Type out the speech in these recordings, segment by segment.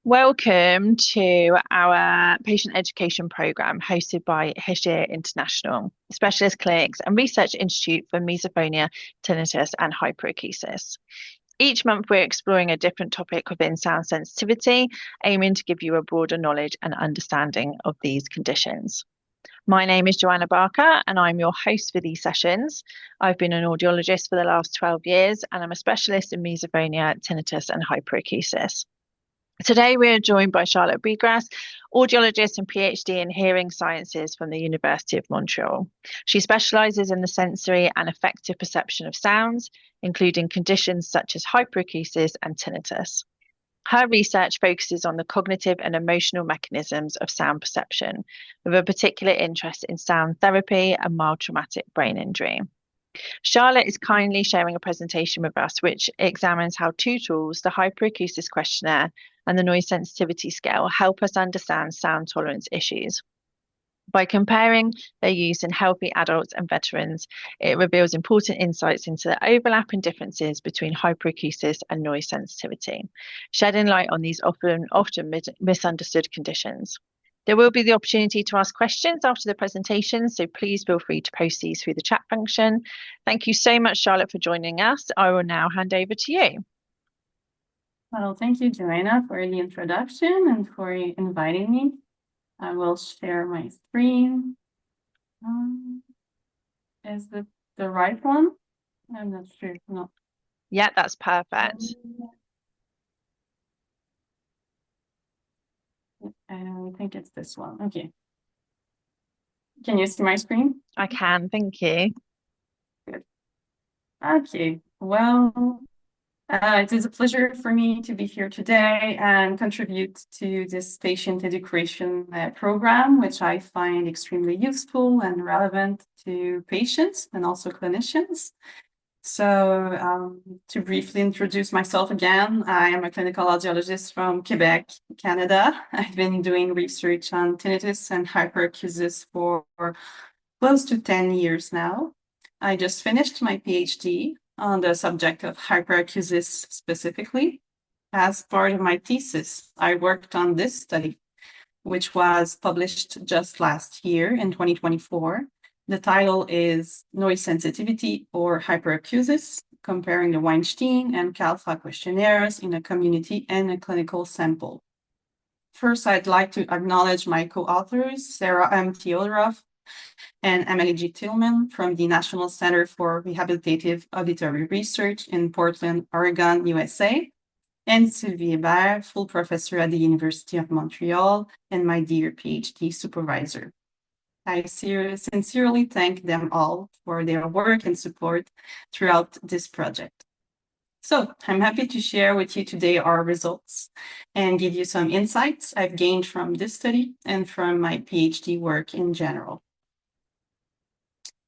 Welcome to our patient education program hosted by Hishir International, specialist clinics and research institute for misophonia, tinnitus, and hyperacusis. Each month, we're exploring a different topic within sound sensitivity, aiming to give you a broader knowledge and understanding of these conditions. My name is Joanna Barker, and I'm your host for these sessions. I've been an audiologist for the last 12 years, and I'm a specialist in misophonia, tinnitus, and hyperacusis. Today, we are joined by Charlotte Bigras, audiologist and PhD in hearing sciences from the University of Montreal. She specialises in the sensory and affective perception of sounds, including conditions such as hyperacusis and tinnitus. Her research focuses on the cognitive and emotional mechanisms of sound perception, with a particular interest in sound therapy and mild traumatic brain injury. Charlotte is kindly sharing a presentation with us which examines how two tools, the Hyperacusis Questionnaire and the Noise Sensitivity Scale, help us understand sound tolerance issues. By comparing their use in healthy adults and veterans, it reveals important insights into the overlapping differences between hyperacusis and noise sensitivity, shedding light on these often misunderstood conditions. There will be the opportunity to ask questions after the presentation, so please feel free to post these through the chat function. Thank you so much, Charlotte, for joining us. I will now hand over to you. Well, thank you, Joanna, for the introduction and for inviting me. I will share my screen. Is it the right one? I'm not sure. No. Yeah, that's perfect. I think it's this one. Okay. Can you see my screen? I can, thank you. Good. Okay, well, it is a pleasure for me to be here today and contribute to this patient education program, which I find extremely useful and relevant to patients and also clinicians. So to briefly introduce myself again, I am a clinical audiologist from Quebec, Canada. I've been doing research on tinnitus and hyperacusis for close to 10 years now. I just finished my PhD on the subject of hyperacusis specifically. As part of my thesis, I worked on this study, which was published just last year in 2024. The title is Noise Sensitivity or Hyperacusis, comparing the Weinstein and Khalfa Questionnaires in a community and a clinical sample. First, I'd like to acknowledge my co-authors, Sarah M. Theodorov and Emily G. Tillman from the National Center for Rehabilitative Auditory Research in Portland, Oregon, USA, and Sylvie Hébert, full professor at the University of Montreal, and my dear PhD supervisor. I sincerely thank them all for their work and support throughout this project. So I'm happy to share with you today our results and give you some insights I've gained from this study and from my PhD work in general.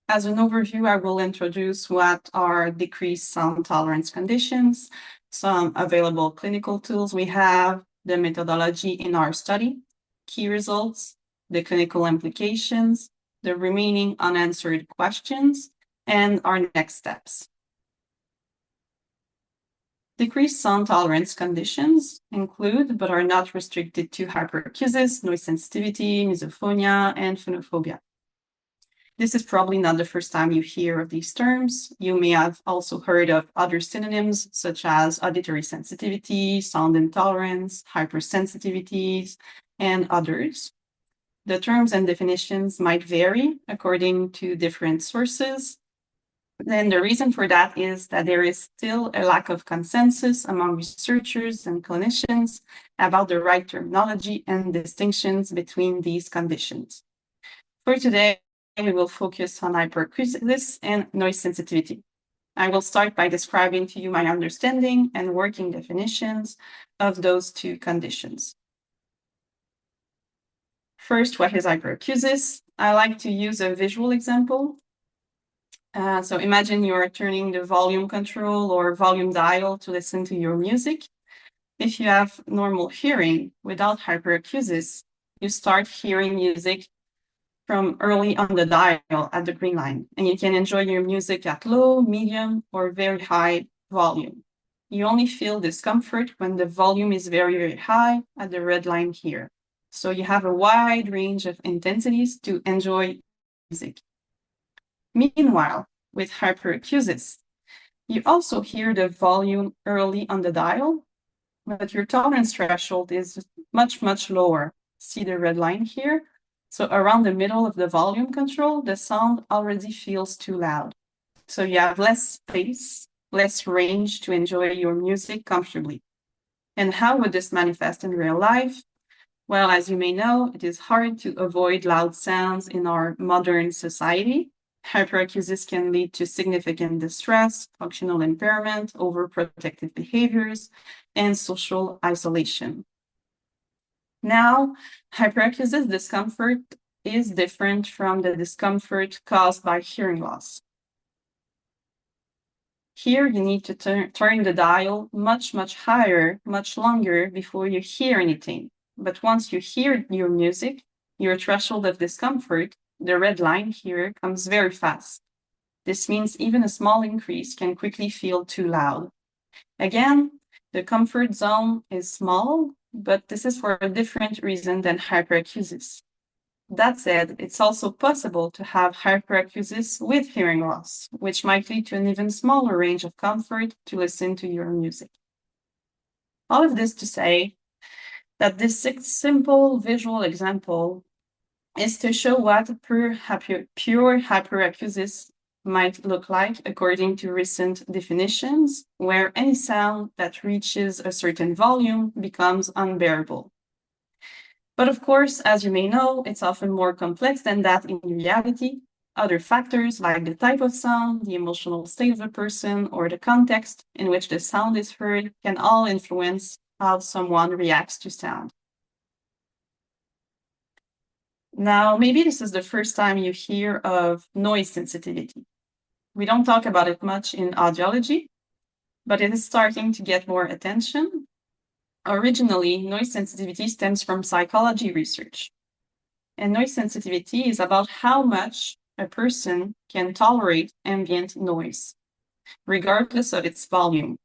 As an overview, I will introduce what are decreased sound tolerance conditions, some available clinical tools we have, the methodology in our study, key results, the clinical implications, the remaining unanswered questions, and our next steps. Decreased sound tolerance conditions include, but are not restricted to, hyperacusis, noise sensitivity, misophonia, and phonophobia. This is probably not the first time you hear of these terms. You may have also heard of other synonyms such as auditory sensitivity, sound intolerance, hypersensitivities, and others. The terms and definitions might vary according to different sources. And the reason for that is that there is still a lack of consensus among researchers and clinicians about the right terminology and distinctions between these conditions. For today, we will focus on hyperacusis and noise sensitivity. I will start by describing to you my understanding and working definitions of those two conditions. First, what is hyperacusis? I like to use a visual example. So imagine you're turning the volume control or volume dial to listen to your music. If you have normal hearing without hyperacusis, you start hearing music from early on the dial at the green line, and you can enjoy your music at low, medium, or very high volume. you only feel discomfort when the volume is very, very high at the red line here. So you have a wide range of intensities to enjoy music. Meanwhile, with hyperacusis, you also hear the volume early on the dial, but your tolerance threshold is much, much lower. See the red line here? So around the middle of the volume control, the sound already feels too loud. So you have less space, less range to enjoy your music comfortably. And how would this manifest in real life? Well, as you may know, it is hard to avoid loud sounds in our modern society. Hyperacusis can lead to significant distress, functional impairment, overprotective behaviors, and social isolation. Now, hyperacusis discomfort is different from the discomfort caused by hearing loss. Here, you need to turn the dial much, much higher, much longer before you hear anything. But once you hear your music, your threshold of discomfort, the red line here, comes very fast. This means even a small increase can quickly feel too loud. Again, the comfort zone is small, but this is for a different reason than hyperacusis. That said, it's also possible to have hyperacusis with hearing loss, which might lead to an even smaller range of comfort to listen to your music. All of this to say that this simple visual example is to show what pure hyperacusis might look like according to recent definitions, where any sound that reaches a certain volume becomes unbearable. But of course, as you may know, it's often more complex than that in reality. Other factors like the type of sound, the emotional state of a person, or the context in which the sound is heard can all influence how someone reacts to sound. Now, maybe this is the first time you hear of noise sensitivity. We don't talk about it much in audiology, but it is starting to get more attention. Originally, noise sensitivity stems from psychology research. And noise sensitivity is about how much a person can tolerate ambient noise, regardless of its volume.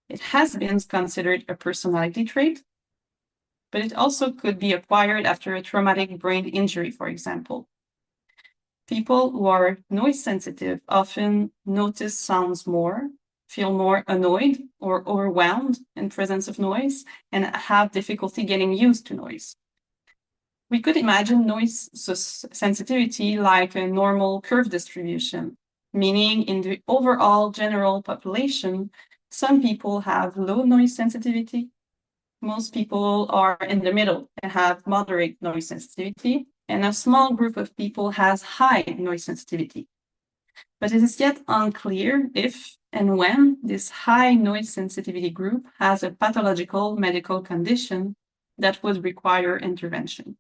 It has been considered a personality trait, but it also could be acquired after a traumatic brain injury, for example. People who are noise sensitive often notice sounds more, feel more annoyed or overwhelmed in presence of noise, and have difficulty getting used to noise. We could imagine noise sensitivity like a normal curve distribution, meaning in the overall general population, some people have low noise sensitivity, most people are in the middle and have moderate noise sensitivity, and a small group of people has high noise sensitivity. But it is yet unclear if and when this high noise sensitivity group has a pathological medical condition that would require intervention.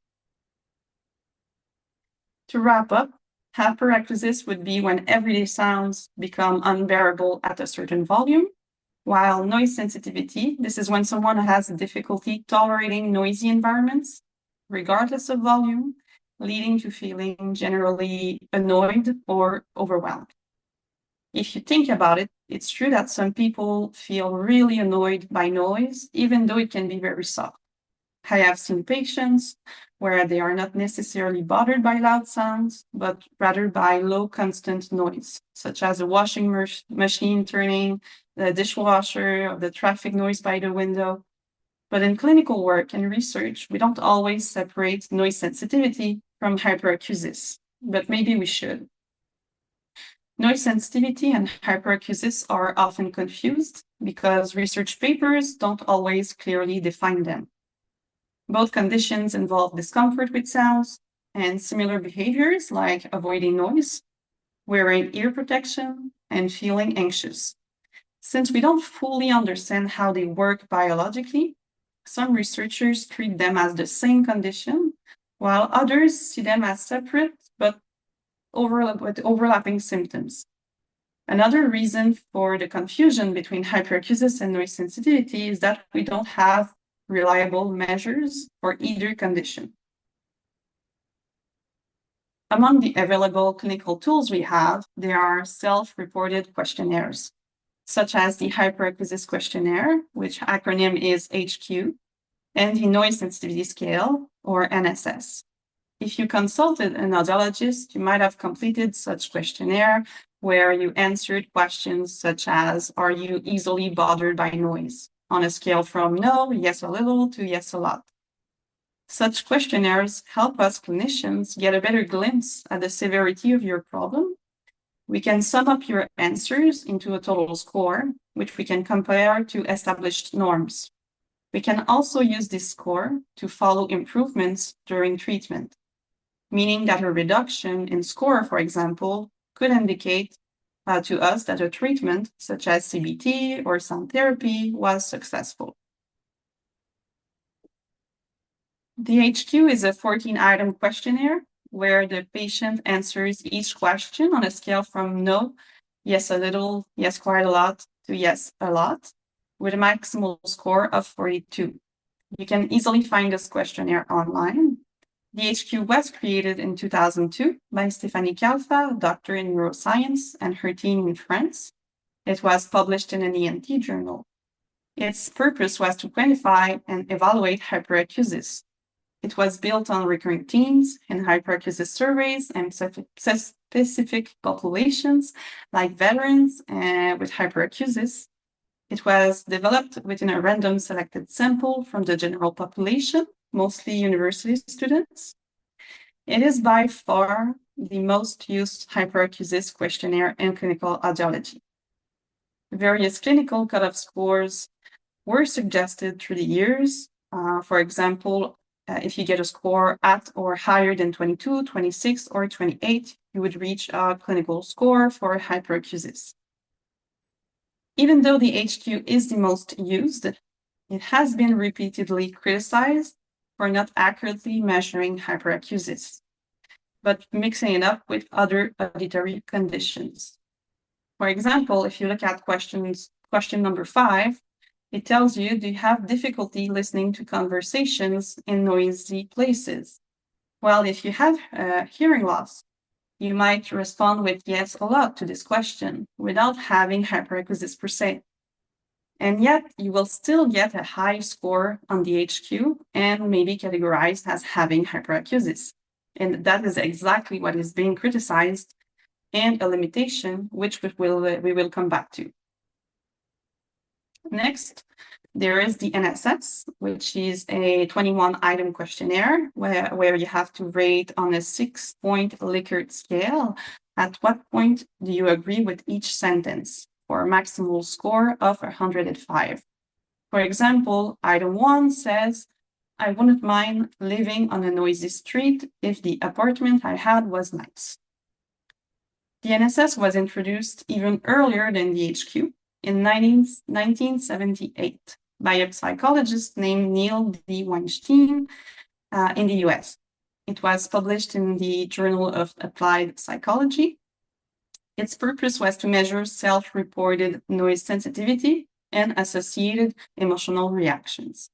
To wrap up, hyperacusis would be when everyday sounds become unbearable at a certain volume, while noise sensitivity, this is when someone has difficulty tolerating noisy environments, regardless of volume, leading to feeling generally annoyed or overwhelmed. If you think about it, it's true that some people feel really annoyed by noise, even though it can be very soft. I have seen patients where they are not necessarily bothered by loud sounds, but rather by low constant noise, such as a washing machine turning, the dishwasher, or the traffic noise by the window. But in clinical work and research, we don't always separate noise sensitivity from hyperacusis, but maybe we should. Noise sensitivity and hyperacusis are often confused because research papers don't always clearly define them. Both conditions involve discomfort with sounds and similar behaviors like avoiding noise, wearing ear protection, and feeling anxious. Since we don't fully understand how they work biologically, some researchers treat them as the same condition, while others see them as separate but with overlapping symptoms. Another reason for the confusion between hyperacusis and noise sensitivity is that we don't have reliable measures for either condition. Among the available clinical tools we have, there are self-reported questionnaires. such as the Hyperacusis Questionnaire, which acronym is HQ, and the Noise Sensitivity Scale, or NSS. If you consulted an audiologist, you might have completed such questionnaire where you answered questions such as, are you easily bothered by noise? On a scale from no, yes a little, to yes a lot. Such questionnaires help us clinicians get a better glimpse at the severity of your problem. We can sum up your answers into a total score, which we can compare to established norms. We can also use this score to follow improvements during treatment, meaning that a reduction in score, for example, could indicate to us that a treatment such as CBT or sound therapy was successful. The HQ is a 14-item questionnaire where the patient answers each question on a scale from no, yes a little, yes quite a lot, to yes a lot, with a maximal score of 42. You can easily find this questionnaire online. The HQ was created in 2002 by Stéphanie Khalfa, a doctor in neuroscience, and her team in France. It was published in an ENT journal. Its purpose was to quantify and evaluate hyperacusis. It was built on recurring themes and hyperacusis surveys and specific populations like veterans with hyperacusis. It was developed within a random selected sample from the general population, mostly university students. It is by far the most used hyperacusis questionnaire in clinical audiology. Various clinical cutoff scores were suggested through the years. For example, if you get a score at or higher than 22, 26, or 28, you would reach a clinical score for hyperacusis. Even though the HQ is the most used, it has been repeatedly criticized for not accurately measuring hyperacusis, but mixing it up with other auditory conditions. For example, if you look at question number 5, it tells you, do you have difficulty listening to conversations in noisy places? Well, if you have hearing loss, you might respond with yes a lot to this question without having hyperacusis per se. And yet you will still get a high score on the HQ and maybe categorized as having hyperacusis. And that is exactly what is being criticized and a limitation which we will come back to. Next, there is the NSS, which is a 21-item questionnaire where you have to rate on a 6-point Likert scale. At what point do you agree with each sentence for a maximal score of 105? For example, item 1 says, I wouldn't mind living on a noisy street if the apartment I had was nice. The NSS was introduced even earlier than the HQ in 1978 by a psychologist named Neil D. Weinstein in the US. It was published in the Journal of Applied Psychology. Its purpose was to measure self-reported noise sensitivity and associated emotional reactions.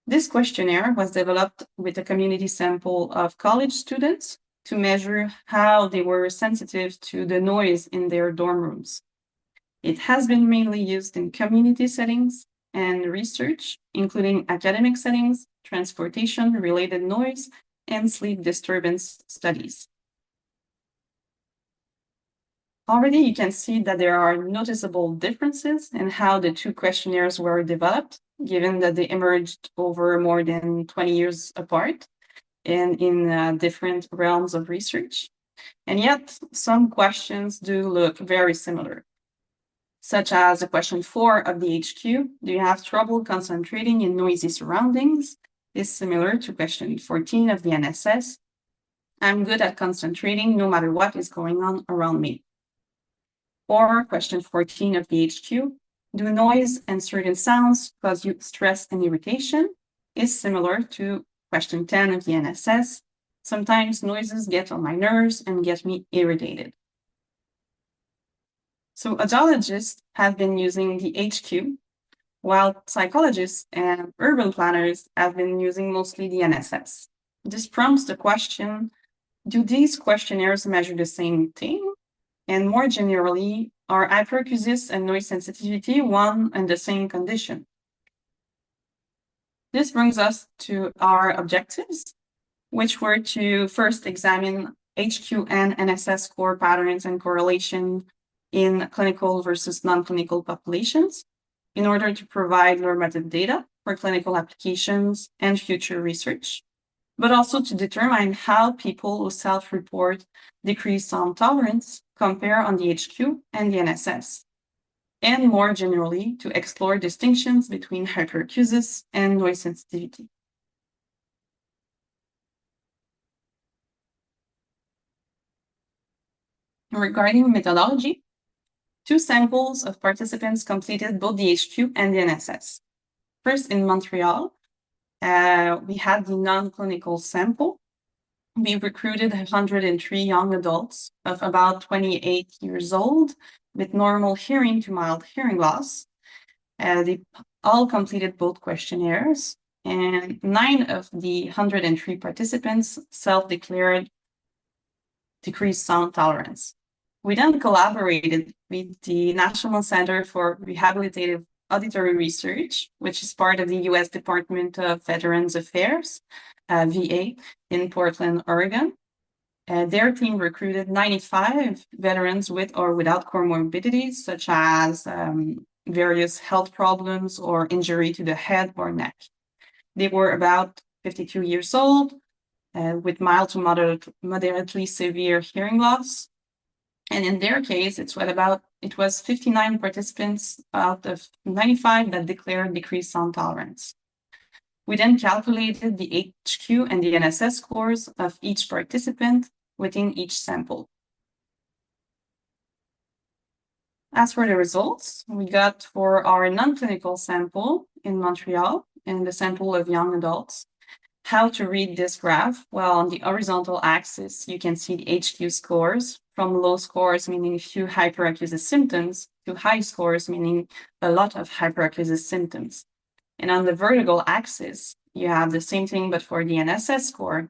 This questionnaire was developed with a community sample of college students to measure how they were sensitive to the noise in their dorm rooms. It has been mainly used in community settings and research, including academic settings, transportation-related noise, and sleep disturbance studies. Already you can see that there are noticeable differences in how the two questionnaires were developed, given that they emerged over more than 20 years apart and in different realms of research. And yet some questions do look very similar, such as the question 4 of the HQ, do you have trouble concentrating in noisy surroundings, is similar to question 14 of the NSS. I'm good at concentrating no matter what is going on around me. Or question 14 of the HQ, do noise and certain sounds cause you stress and irritation, is similar to question 10 of the NSS. Sometimes noises get on my nerves and get me irritated. So audiologists have been using the HQ, while psychologists and urban planners have been using mostly the NSS. This prompts the question, do these questionnaires measure the same thing? And more generally, are hyperacusis and noise sensitivity one and the same condition? This brings us to our objectives, which were to first examine HQ and NSS score patterns and correlation in clinical versus non-clinical populations in order to provide normative data for clinical applications and future research, but also to determine how people who self-report decreased sound tolerance compare on the HQ and the NSS, and more generally, to explore distinctions between hyperacusis and noise sensitivity. Regarding methodology, 2 samples of participants completed both the HQ and the NSS. First, in Montreal, we had the non-clinical sample. We recruited 103 young adults of about 28 years old with normal hearing to mild hearing loss. They all completed both questionnaires, and 9 of the 103 participants self-declared decreased sound tolerance. We then collaborated with the National Center for Rehabilitative Auditory Research, which is part of the U.S. Department of Veterans Affairs, VA, in Portland, Oregon. Their team recruited 95 veterans with or without comorbidities, such as various health problems or injury to the head or neck. They were about 52 years old, with mild to moderately severe hearing loss. And in their case, it was 59 participants out of 95 that declared decreased sound tolerance. We then calculated the HQ and the NSS scores of each participant within each sample. As for the results, we got for our non-clinical sample in Montreal and the sample of young adults, how to read this graph. Well, on the horizontal axis, you can see the HQ scores from low scores, meaning few hyperacusis symptoms, to high scores, meaning a lot of hyperacusis symptoms. And on the vertical axis, you have the same thing, but for the NSS score,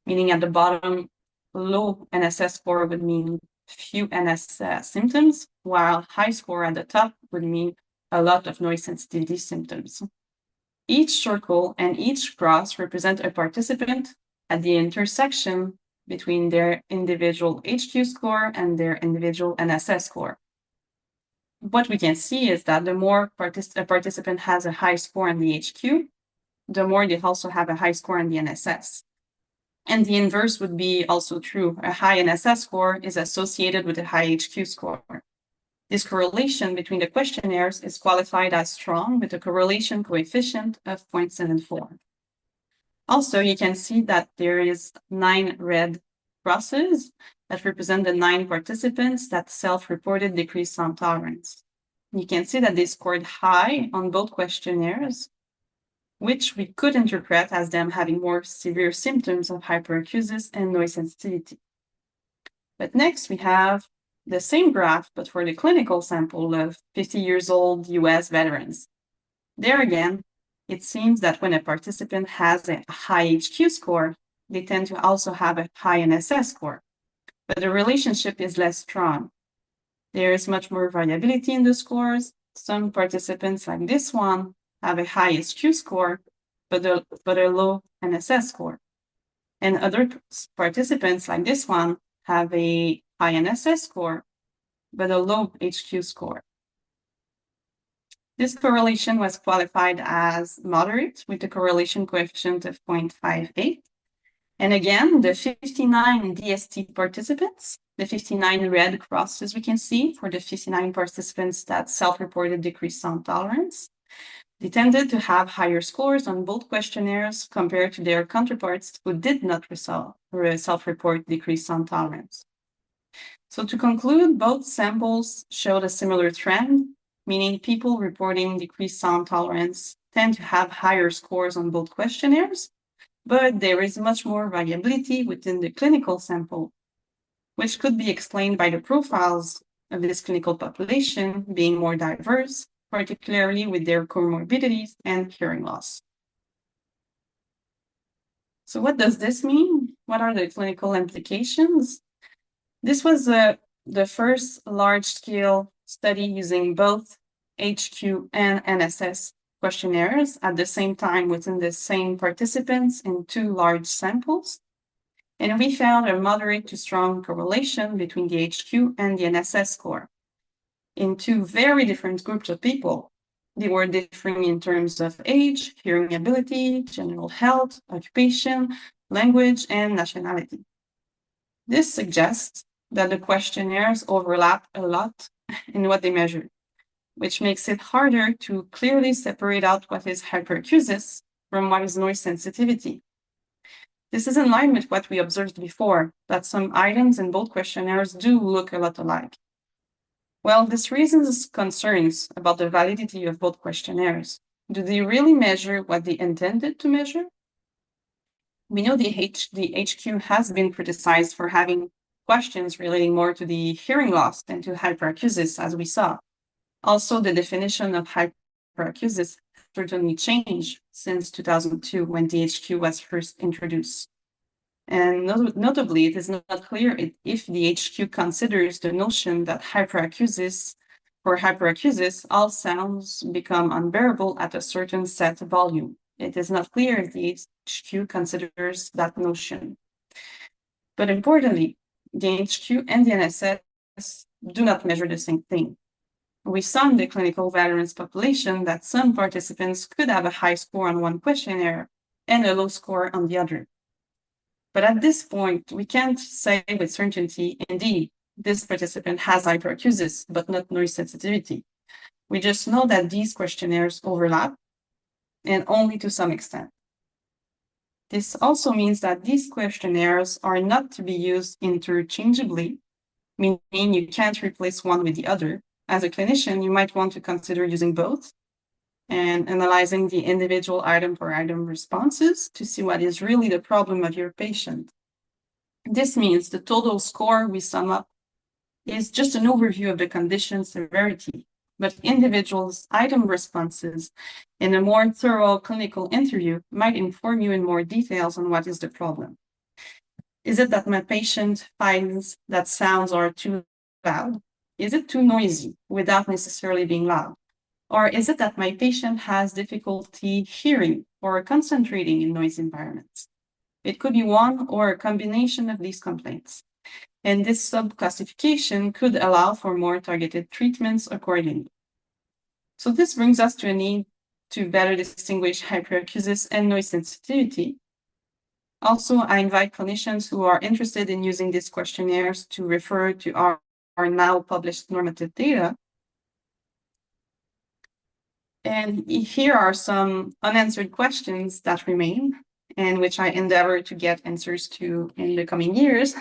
meaning at the bottom, low NSS score would mean few NSS symptoms, while high score at the top would mean a lot of noise sensitivity symptoms. Each circle and each cross represent a participant at the intersection between their individual HQ score and their individual NSS score. What we can see is that the more a participant has a high score on the HQ, the more they also have a high score on the NSS. And the inverse would be also true. A high NSS score is associated with a high HQ score. This correlation between the questionnaires is qualified as strong with a correlation coefficient of 0.74. Also, you can see that there is 9 red crosses that represent the 9 participants that self-reported decreased sound tolerance. You can see that they scored high on both questionnaires, which we could interpret as them having more severe symptoms of hyperacusis and noise sensitivity. But next, we have the same graph, but for the clinical sample of 50 years old US veterans. There again, it seems that when a participant has a high HQ score, they tend to also have a high NSS score, but the relationship is less strong. There is much more variability in the scores. Some participants, like this one, have a high HQ score, but a low NSS score. And other participants, like this one, have a high NSS score, but a low HQ score. This correlation was qualified as moderate with a correlation coefficient of 0.58. And again, the 59 DST participants, the 59 red crosses we can see for the 59 participants that self-reported decreased sound tolerance, they tended to have higher scores on both questionnaires compared to their counterparts who did not self-report decreased sound tolerance. So to conclude, both samples showed a similar trend, meaning people reporting decreased sound tolerance tend to have higher scores on both questionnaires, but there is much more variability within the clinical sample, which could be explained by the profiles of this clinical population being more diverse, particularly with their comorbidities and hearing loss. So what does this mean? What are the clinical implications? This was the first large-scale study using both HQ and NSS questionnaires at the same time within the same participants in two large samples. And we found a moderate to strong correlation between the HQ and the NSS score in two very different groups of people. They were differing in terms of age, hearing ability, general health, occupation, language, and nationality. This suggests that the questionnaires overlap a lot in what they measure, which makes it harder to clearly separate out what is hyperacusis from what is noise sensitivity. This is in line with what we observed before, that some items in both questionnaires do look a lot alike. Well, this raises concerns about the validity of both questionnaires. Do they really measure what they intended to measure? We know the HQ has been criticized for having questions relating more to the hearing loss than to hyperacusis, as we saw. Also, the definition of hyperacusis certainly changed since 2002 when the HQ was first introduced. And notably, it is not clear if the HQ considers the notion that for hyperacusis, all sounds become unbearable at a certain set volume. It is not clear if the HQ considers that notion. But importantly, the HQ and the NSS do not measure the same thing. We saw in the clinical veterans population that some participants could have a high score on one questionnaire and a low score on the other. But at this point, we can't say with certainty, indeed, this participant has hyperacusis, but not noise sensitivity. We just know that these questionnaires overlap, and only to some extent. This also means that these questionnaires are not to be used interchangeably, meaning you can't replace one with the other. As a clinician, you might want to consider using both and analyzing the individual item per item responses to see what is really the problem of your patient. This means the total score we sum up is just an overview of the condition severity, but individuals' item responses in a more thorough clinical interview might inform you in more details on what is the problem. Is it that my patient finds that sounds are too loud? Is it too noisy without necessarily being loud? Or is it that my patient has difficulty hearing or concentrating in noisy environments? It could be one or a combination of these complaints. And this subclassification could allow for more targeted treatments accordingly. So this brings us to a need to better distinguish hyperacusis and noise sensitivity. Also, I invite clinicians who are interested in using these questionnaires to refer to our now published normative data. And here are some unanswered questions that remain and which I endeavor to get answers to in the coming years.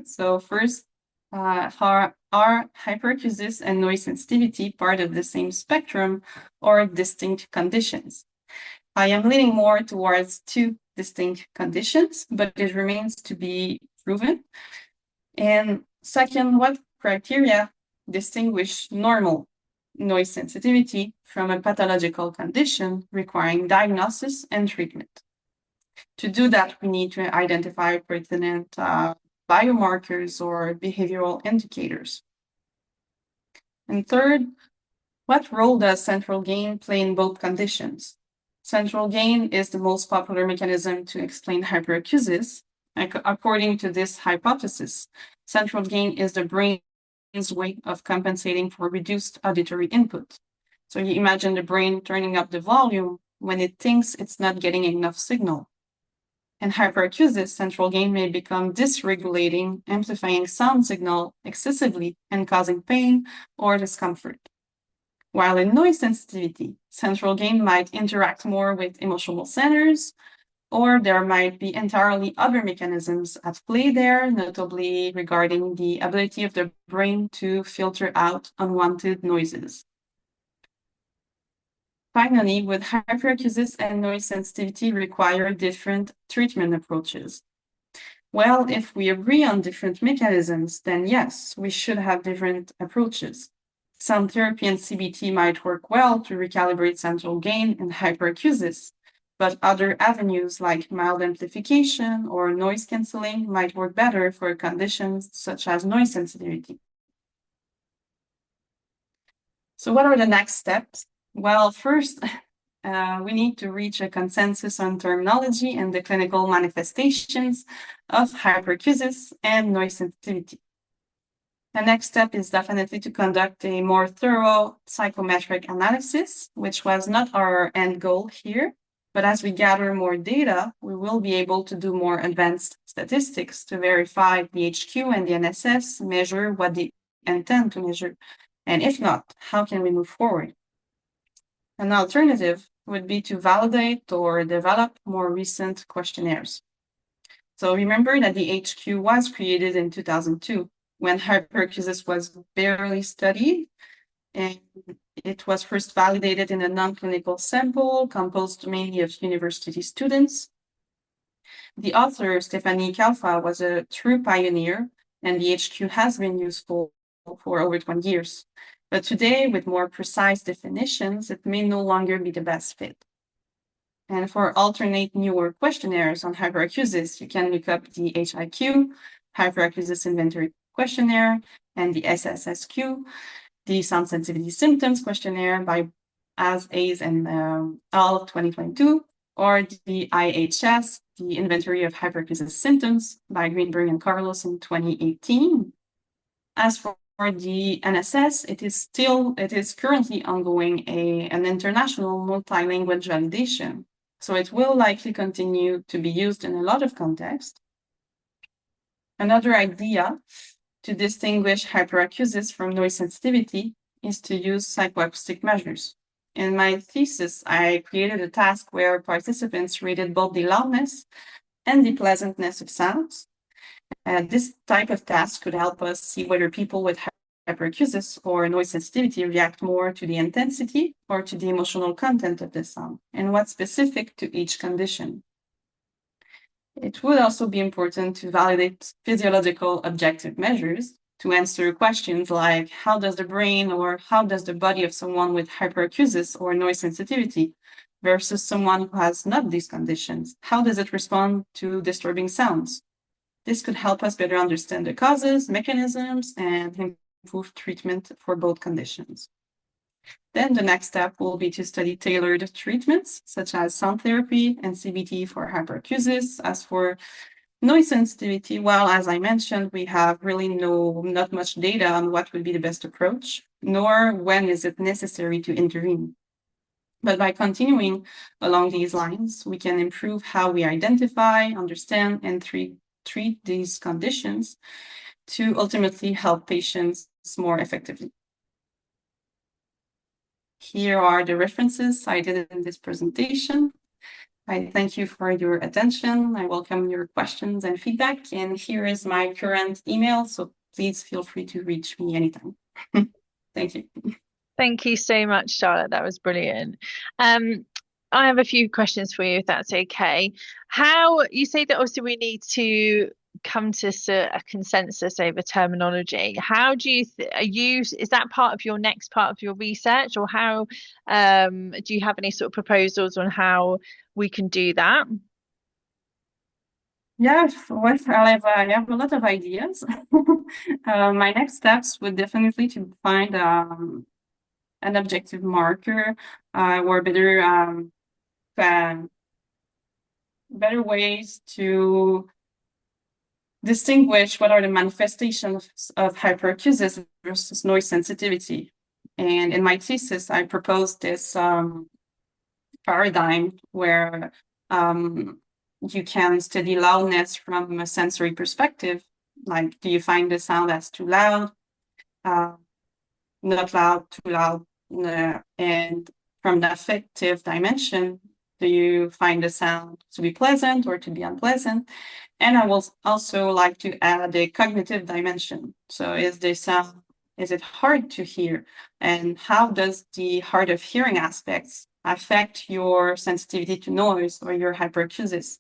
So first, are hyperacusis and noise sensitivity part of the same spectrum or distinct conditions? I am leaning more towards two distinct conditions, but it remains to be proven. And second, what criteria distinguish normal noise sensitivity from a pathological condition requiring diagnosis and treatment? To do that, we need to identify pertinent biomarkers or behavioral indicators. And third, what role does central gain play in both conditions? Central gain is the most popular mechanism to explain hyperacusis. According to this hypothesis, central gain is the brain's way of compensating for reduced auditory input. So you imagine the brain turning up the volume when it thinks it's not getting enough signal. In hyperacusis, central gain may become dysregulating, amplifying sound signal excessively and causing pain or discomfort. While in noise sensitivity, central gain might interact more with emotional centers, or there might be entirely other mechanisms at play there, notably regarding the ability of the brain to filter out unwanted noises. Finally, would hyperacusis and noise sensitivity require different treatment approaches? Well, if we agree on different mechanisms, then yes, we should have different approaches. Sound therapy and CBT might work well to recalibrate central gain in hyperacusis, but other avenues like mild amplification or noise canceling might work better for conditions such as noise sensitivity. So what are the next steps? Well, first, we need to reach a consensus on terminology and the clinical manifestations of hyperacusis and noise sensitivity. The next step is definitely to conduct a more thorough psychometric analysis, which was not our end goal here. But as we gather more data, we will be able to do more advanced statistics to verify the HQ and the NSS measure what they intend to measure. And if not, how can we move forward? An alternative would be to validate or develop more recent questionnaires. So remember that the HQ was created in 2002 when hyperacusis was barely studied, and it was first validated in a non-clinical sample composed mainly of university students. The author, Stephanie Khalfa, was a true pioneer, and the HQ has been useful for over 20 years. But today, with more precise definitions, it may no longer be the best fit. And for alternate newer questionnaires on hyperacusis, you can look up the HIQ, Hyperacusis Inventory Questionnaire, and the SSSQ, the Sound Sensitivity Symptoms Questionnaire by Hayes and al. 2022, or the IHS, the Inventory of Hyperacusis Symptoms by Greenberg and Carlos in 2018. As for the NSS, it is currently ongoing an international multi-language validation. So it will likely continue to be used in a lot of contexts. Another idea to distinguish hyperacusis from noise sensitivity is to use psychoacoustic measures. In my thesis, I created a task where participants rated both the loudness and the pleasantness of sounds. This type of task could help us see whether people with hyperacusis or noise sensitivity react more to the intensity or to the emotional content of the sound, and what's specific to each condition. It would also be important to validate physiological objective measures to answer questions like how does the brain or how does the body of someone with hyperacusis or noise sensitivity versus someone who has not these conditions, how does it respond to disturbing sounds? This could help us better understand the causes, mechanisms, and improve treatment for both conditions. Then the next step will be to study tailored treatments, such as sound therapy and CBT for hyperacusis. As for noise sensitivity, well, as I mentioned, we have really not much data on what would be the best approach, nor when is it necessary to intervene. But by continuing along these lines, we can improve how we identify, understand, and treat these conditions to ultimately help patients more effectively. Here are the references cited in this presentation. I thank you for your attention. I welcome your questions and feedback. And here is my current email, so please feel free to reach me anytime. Thank you. Thank you so much, Charlotte. That was brilliant. I have a few questions for you, if that's okay. How you say that obviously we need to come to a consensus over terminology. How do you is that part of your next part of your research, or how do you have any sort of proposals on how we can do that? Yeah, well, I have a lot of ideas. My next steps would definitely to find an objective marker or better ways to distinguish what are the manifestations of hyperacusis versus noise sensitivity. And in my thesis, I proposed this paradigm where you can study loudness from a sensory perspective. Like, do you find the sound as too loud, not loud, too loud? And from the affective dimension, do you find the sound to be pleasant or to be unpleasant? And I will also like to add a cognitive dimension. So is it hard to hear? And how does the hard of hearing aspects affect your sensitivity to noise or your hyperacusis?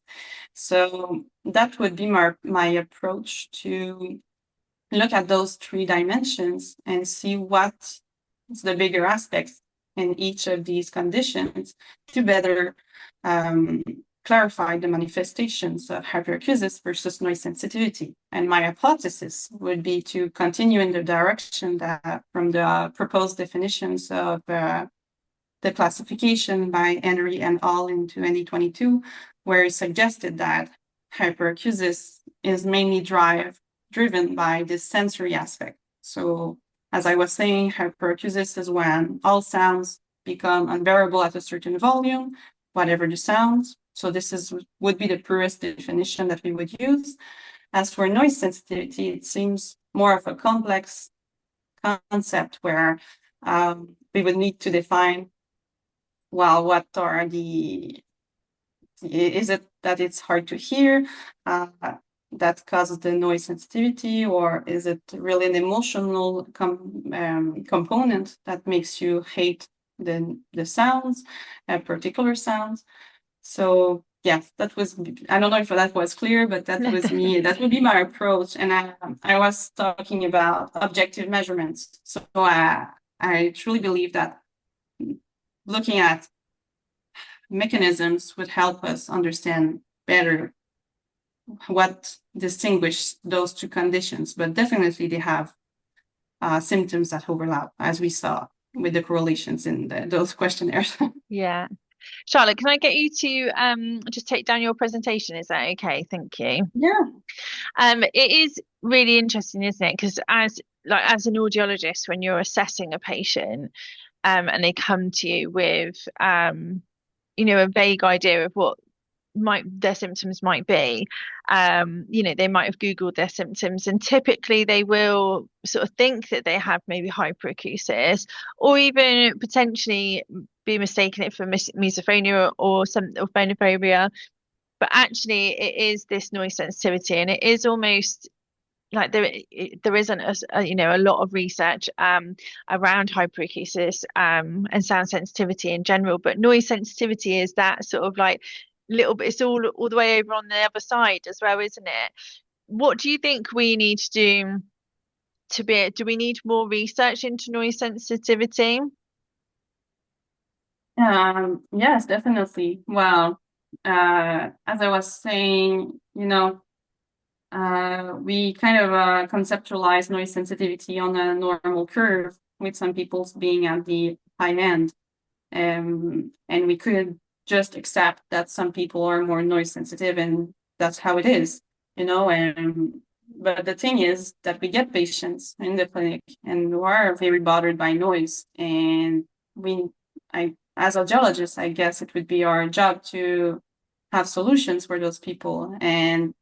So that would be my approach to look at those three dimensions and see what's the bigger aspects in each of these conditions to better clarify the manifestations of hyperacusis versus noise sensitivity. And my hypothesis would be to continue in the direction that from the proposed definitions of the classification by Henry and al. In 2022, where it suggested that hyperacusis is mainly driven by this sensory aspect. So as I was saying, hyperacusis is when all sounds become unbearable at a certain volume, whatever the sounds. So this would be the purest definition that we would use. As for noise sensitivity, it seems more of a complex concept where we would need to define, well, what are is it that it's hard to hear that causes the noise sensitivity, or is it really an emotional component that makes you hate the sounds, particular sounds? So yes, that was, I don't know if that was clear, but that was me. That would be my approach. And I was talking about objective measurements. So I truly believe that looking at mechanisms would help us understand better what distinguishes those two conditions. But definitely they have symptoms that overlap, as we saw with the correlations in those questionnaires. Yeah. Charlotte, can I get you to just take down your presentation? Is that okay? Thank you. Yeah. It is really interesting, isn't it? Because as an audiologist, when you're assessing a patient, and they come to you with a vague idea of what their symptoms might be. They might have Googled their symptoms, and typically they will sort of think that they have maybe hyperacusis, or even potentially be mistaken it for misophonia or some or phonophobia. But actually, it is this noise sensitivity, and it is almost like there isn't a lot of research around hyperacusis and sound sensitivity in general, but noise sensitivity is that sort of like little bit, it's all the way over on the other side as well, isn't it? What do you think we need to do do we need more research into noise sensitivity? Yes, definitely. Well, as I was saying, we kind of conceptualize noise sensitivity on a normal curve, with some people being at the high end. And we could just accept that some people are more noise sensitive, and that's how it is, but the thing is that we get patients in the clinic and who are very bothered by noise. And as audiologists, I guess it would be our job to have solutions for those people. And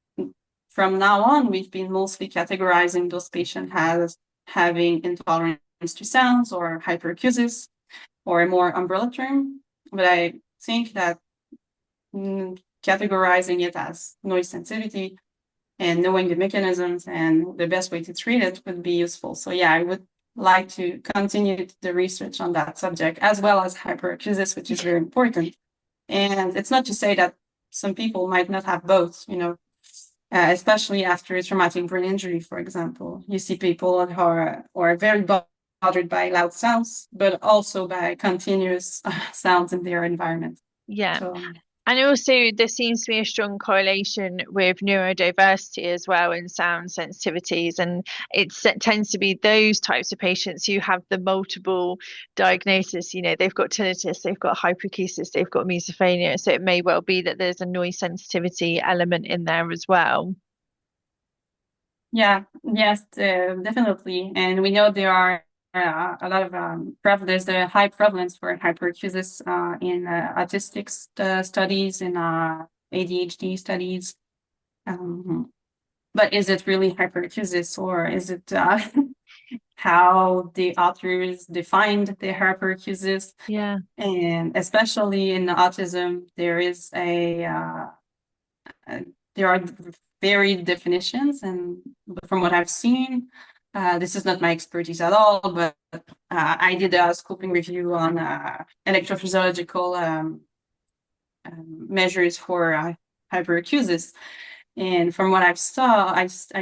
from now on, we've been mostly categorizing those patients as having intolerance to sounds or hyperacusis, or a more umbrella term. But I think that categorizing it as noise sensitivity and knowing the mechanisms and the best way to treat it would be useful. So yeah, I would like to continue the research on that subject, as well as hyperacusis, which is very important. And it's not to say that some people might not have both, especially after a traumatic brain injury, for example. You see people who are very bothered by loud sounds, but also by continuous sounds in their environment. Yeah. So, and also, there seems to be a strong correlation with neurodiversity as well in sound sensitivities. And it tends to be those types of patients who have the multiple diagnosis. They've got tinnitus, they've got hyperacusis, they've got misophonia. So it may well be that there's a noise sensitivity element in there as well. Yeah, yes, definitely. And we know there are a lot of there's a high prevalence for hyperacusis in autistic studies, in ADHD studies. But is it really hyperacusis, or is it how the authors defined the hyperacusis? Yeah. And especially in autism, there are varied definitions, and from what I've seen, this is not my expertise at all, but I did a scoping review on electrophysiological measures for hyperacusis. And from what I've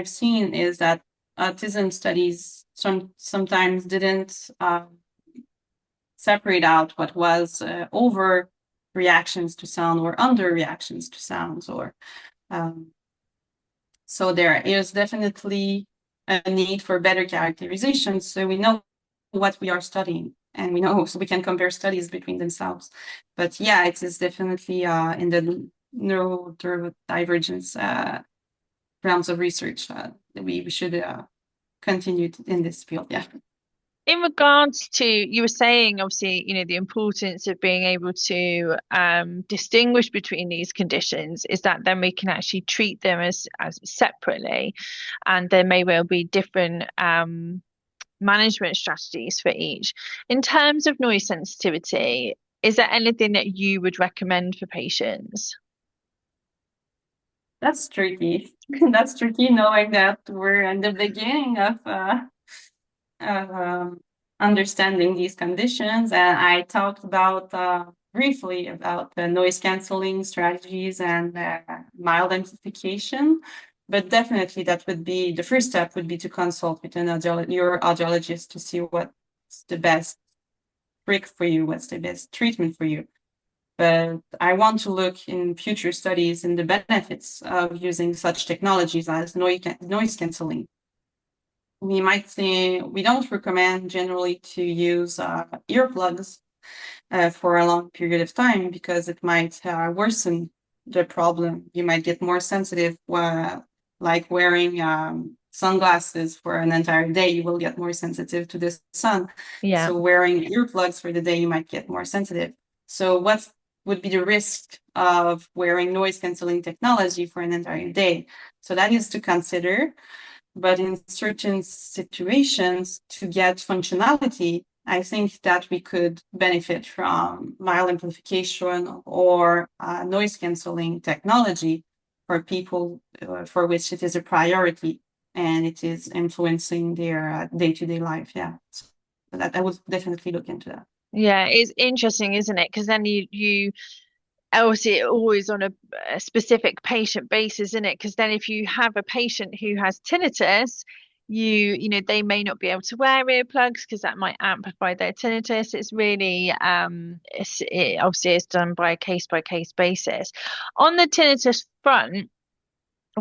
seen is that autism studies sometimes didn't separate out what was over reactions to sound or under reactions to sounds, or so there is definitely a need for better characterization, so we know what we are studying, and we know, so we can compare studies between themselves. But yeah, it is definitely in the neurodivergence realms of research that we should continue in this field. Yeah. In regards to, you were saying, obviously, the importance of being able to distinguish between these conditions is that then we can actually treat them as separately, and there may well be different management strategies for each. In terms of noise sensitivity, is there anything that you would recommend for patients? That's tricky. That's tricky, knowing that we're in the beginning of understanding these conditions. And I talked about briefly about the noise canceling strategies and mild amplification. But definitely, that would be the first step, would be to consult with your audiologist to see what's the best trick for you, what's the best treatment for you. But I want to look in future studies in the benefits of using such technologies as noise canceling. We might say we don't recommend generally to use earplugs for a long period of time, because it might worsen the problem. You might get more sensitive, like wearing sunglasses for an entire day, you will get more sensitive to the sun. Yeah. So wearing earplugs for the day, you might get more sensitive. So what would be the risk of wearing noise canceling technology for an entire day? So that is to consider. But in certain situations, to get functionality, I think that we could benefit from mild amplification or noise canceling technology for people for which it is a priority and it is influencing their day-to-day life. Yeah, so that I would definitely look into that. Yeah, it's interesting, isn't it? Because then you obviously always on a specific patient basis, isn't it? Because then if you have a patient who has tinnitus, they may not be able to wear earplugs because that might amplify their tinnitus. It's really obviously it's done by by case basis. On the tinnitus front,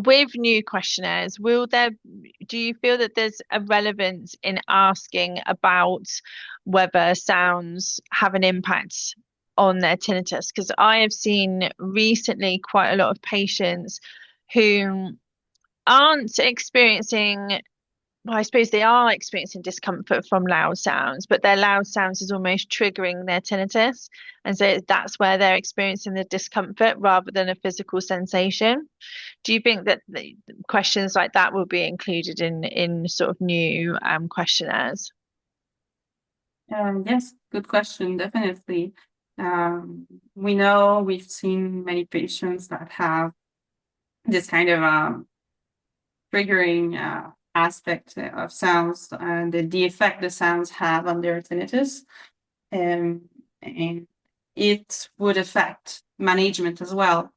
with new questionnaires, do you feel that there's a relevance in asking about whether sounds have an impact on their tinnitus? Because I have seen recently quite a lot of patients who aren't experiencing, well, I suppose they are experiencing discomfort from loud sounds, but their loud sounds is almost triggering their tinnitus. And so that's where they're experiencing the discomfort rather than a physical sensation. Do you think that the questions like that will be included in sort of new questionnaires? Yes, good question, definitely. We know, we've seen many patients that have this kind of triggering aspect of sounds and the effect the sounds have on their tinnitus. And it would affect management as well.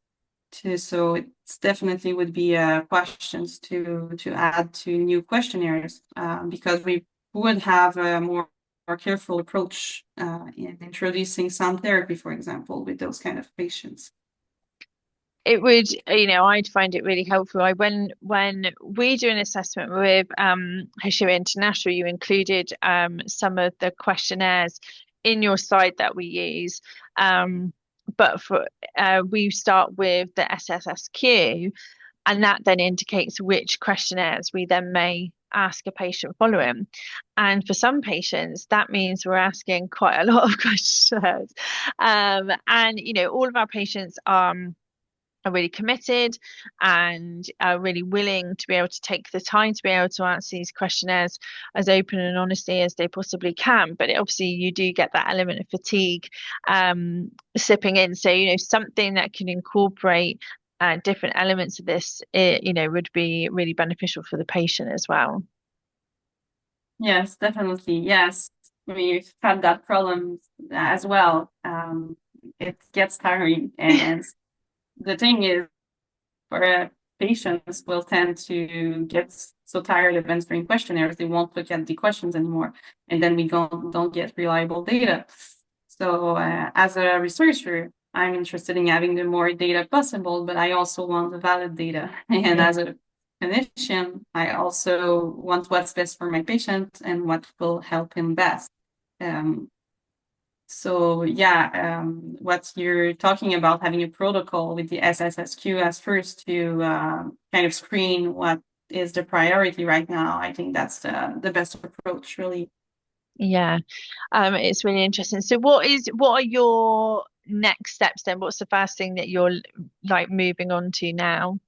So it definitely would be questions to add to new questionnaires, because we would have a more careful approach in introducing sound therapy, for example, with those kind of patients. It would, I'd find it really helpful. When we do an assessment with Hyperacusis International, you included some of the questionnaires in your site that we use. But we start with the SSSQ, and that then indicates which questionnaires we then may ask a patient following. And for some patients, that means we're asking quite a lot of questions. And all of our patients are really committed and are really willing to be able to take the time to be able to answer these questionnaires as open and honestly as they possibly can. But obviously, you do get that element of fatigue slipping in. So, something that can incorporate different elements of this, would be really beneficial for the patient as well. Yes, definitely. Yes, we've had that problem as well. It gets tiring, and the thing is, for patients will tend to get so tired of answering questionnaires, they won't look at the questions anymore, and then we don't get reliable data. So as a researcher, I'm interested in having the more data possible, but I also want the valid data. And Yeah. as a clinician, I also want what's best for my patient and what will help him best. Um, so yeah, what you're talking about, having a protocol with the SSSQ as first to kind of screen what is the priority right now, I think that's the best approach, really. Yeah. It's really interesting. So what are your next steps then? What's the first thing that you're like moving on to now?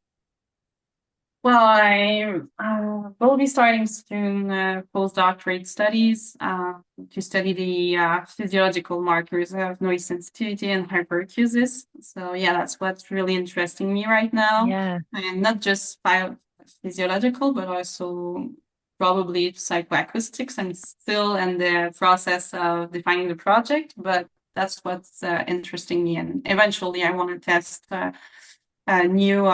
Well, I will be starting soon postdoctorate studies to study the physiological markers of noise sensitivity and hyperacusis. So yeah, that's what's really interesting me right now, Yeah. and not just physiological, but also probably psychoacoustics. I'm still in the process of defining the project, but that's what's interesting me, and eventually I want to test new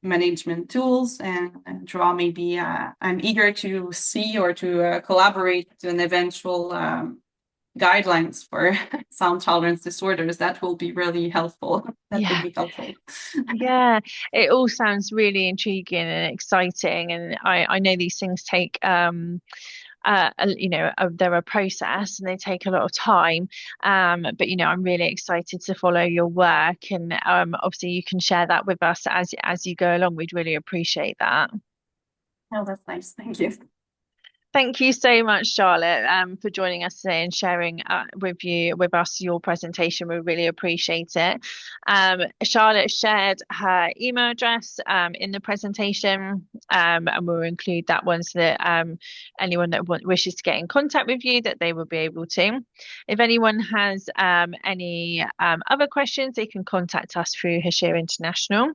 management tools and draw maybe I'm eager to see or to collaborate to an eventual guidelines for sound tolerance disorders. That will be really helpful. That would Yeah. be helpful. Yeah, it all sounds really intriguing and exciting, and I know these things take they're a process and they take a lot of time. But I'm really excited to follow your work, and obviously you can share that with us as you go along. We'd really appreciate that. Oh, that's nice. Thank you. Thank you so much, Charlotte, for joining us today and sharing with us your presentation. We really appreciate it. Charlotte shared her email address in the presentation, and we'll include that one so that anyone that wishes to get in contact with you, that they will be able to. If anyone has any other questions, they can contact us through Hashir International.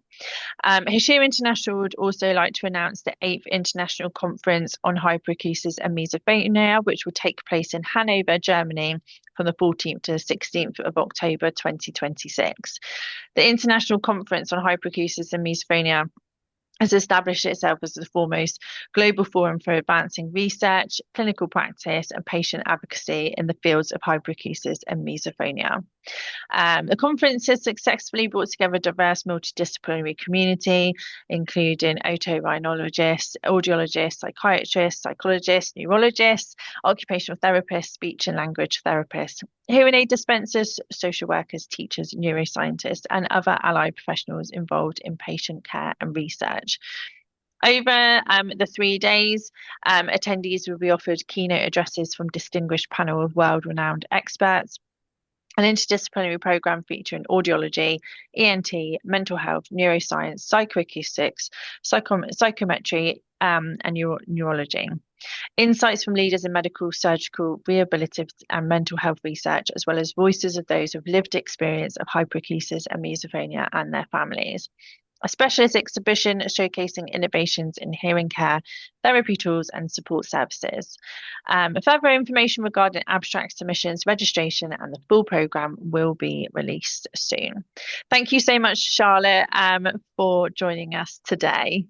Hashir International would also like to announce the 8th International Conference on Hyperacusis and Misophonia, which will take place in Hanover, Germany from the 14th to the 16th of October 2026. The International Conference on Hyperacusis and Misophonia has established itself as the foremost global forum for advancing research, clinical practice, and patient advocacy in the fields of hyperacusis and misophonia. The conference has successfully brought together a diverse multidisciplinary community, including otorhinologists, audiologists, psychiatrists, psychologists, neurologists, occupational therapists, speech and language therapists, hearing aid dispensers, social workers, teachers, neuroscientists, and other allied professionals involved in patient care and research. Over the 3 days, attendees will be offered keynote addresses from distinguished panel of world-renowned experts, an interdisciplinary program featuring audiology, ENT, mental health, neuroscience, psychoacoustics, psychometry, and neurology. Insights from leaders in medical, surgical, rehabilitative, and mental health research, as well as voices of those with lived experience of hyperacusis and misophonia and their families. A specialist exhibition showcasing innovations in hearing care, therapy tools, and support services. Further information regarding abstract submissions, registration, and the full programme will be released soon. Thank you so much, Charlotte, for joining us today.